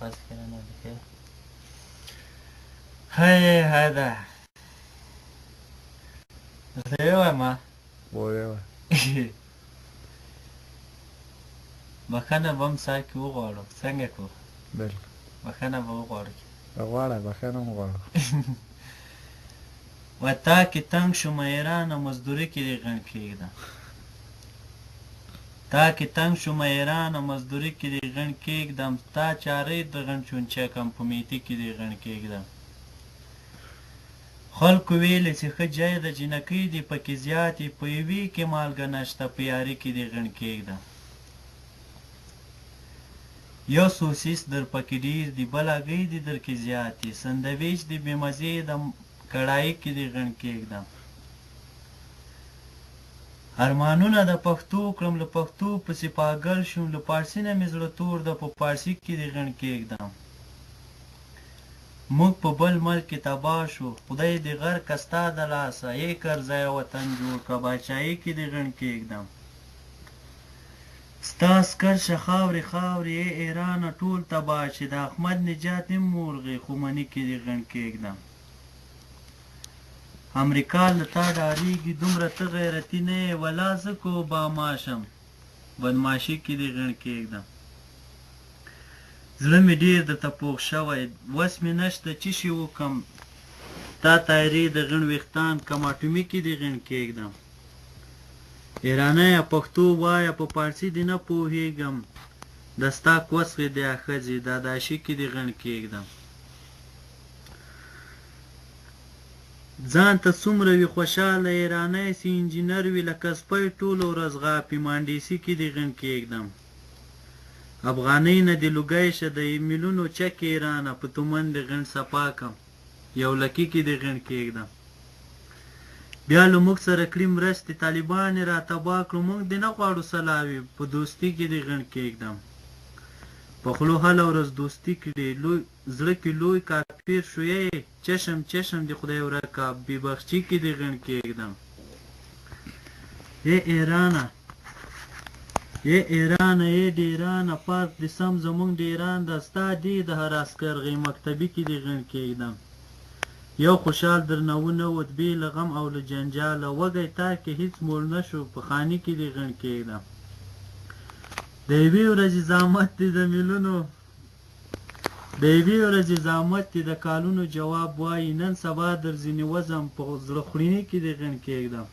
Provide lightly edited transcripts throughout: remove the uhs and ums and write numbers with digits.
پس کنه دیگه های هذا ته وایم وایه بخنه به هم سا کې وغواړو څنګه کړو بالکل بخنه به وغواړو غواړه بخښنه هم غواړه و تا کې تنګ شومه ایرانه مزدوري کې دې غڼ کېږدم تا کې تنګ شومه ایرانه مزدوري کې دې غڼ کېږدم تا چارې د غڼ چونچکم په میتي کې دې غڼ کېږدم خلکو ویلې چې ښه جای د جنکۍ دي پکې زیاتې په یوې کې مالګه نشته په یاري کې دې غڼ کېږدم یو سوسیس در پکې ډېر دي بل هګۍ دي در کې زیاتې سندویچ دي بې مزې د کړایي کې دې غڼ کېږدم ارمانونه د پښتو کړم له پښتو پسې پاګل شوم له پارسي نه مې زړه تور ده په پارسي کې دې غڼ کېږدم موږ په بل ملک کې تباه شو خدای دې غرقه ستا د لاسه ای کرزیه وطن جوړ کړه باچایي کې دې غڼ کېږدم ستا عسکر شه خاورې خاورې ای ایرانه ټول تباه چې د احمد نجات هم مرغې خو مني کې دې غڼ کېږدم امریکا له تا ډارېږي دومره ته غیرتي نه یې ولا زه که اوباما شم بدماشي کې دې غڼ کېږدم زړه مې ډېر درته پوخ شوی وس مې نشته چې شي وکړم تا تایرې د غڼ ویښتان کم اټومي کې دې غڼ کېږدم ایرانیه پښتو وایه په پارسي دې نه پوهېږم د ستا کوسخې دې ښځې داداشي کې دې غڼ کېږدم ځان ته څومره وي خوشحاله ایرانی سي انجینر وي لکه سپی ټوله ورځ غاپي مانډیسي کې دې غڼ کېږدم افغانۍ نه دې لوګی شه د ایمیلونو چک ایرانه په تومن دې غڼ صفا کم یو لکي کې دې غڼ کېږدم بیا له موږ سره کړي مرستې طالبان یې را تباه کړو موږ دې نه غواړو سلاوي په دوستي کې دې غڼ کېږدم په خولو هله ورځ دوستي کړي زړه کې لوی کافر شو یې چشم چشم دې خدای ورکه بې بخچي کې دې غڼ کېږدم ای ایرانه ای ایرانه ای ډیرانه پارک دې سم زموږ ډیران ده ستا دې د هر عسکرغۍ مکتبي کې دې غڼ کېږدم یو خوشحال درنه ونوت بې له غم او له جنجاله وږی تا کې هېڅ موړ نه شو په خاني کې دې غڼ کېږدم د یوې ورځې زحمت دې د میلونو د یوې ورځې زحمت دې د کالونو جواب وایي نن سبا در ځینې وزم په زړه خوړینې کې دې غڼ کېږدم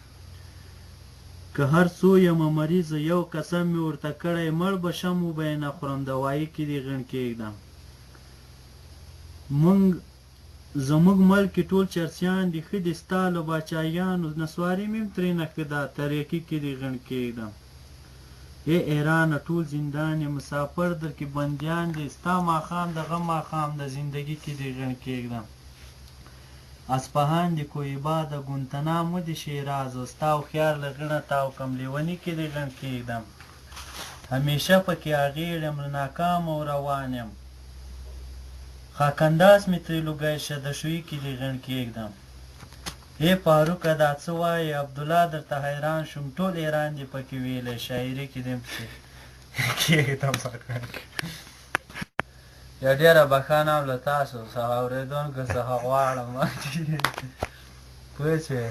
که هر څو یمه مریضه یو قسم مې ورته کړی مړ به شم وبه یې نه خورم دوایي کې دې غڼ کېږدم زموږ ملک کې ټول چرسیان دي ښه دي ستا له باچایانو نسواري مې هم ترېنه ښه ده تریاکي کې دې غڼ کېږدم ای ایرانه ټول زندان یې مسافر در کې بندیان دي ستا ماښام د غم ماښام د زندګي کې دې غڼ کېږدم اصفهان د کویبا د ګونتنامو د شیراز او ستا هوښیار له غڼه تاو کم لیوني کې دې غڼ کېږدم همیشه پکې اغېړ یم له ناکام او روان یم خاکنداز مې ترې لوګی شه د شوي کې دې غڼ کېږدم ای فاروقه دا څه وایې عبدالله درته حیران شوم ټول ایران دې پکې ویلی شاعري کې دې پسې کېږدم یا ډېره بښنه هم له تاسو څخه اورېدونکو څخه غواړم پوه شوې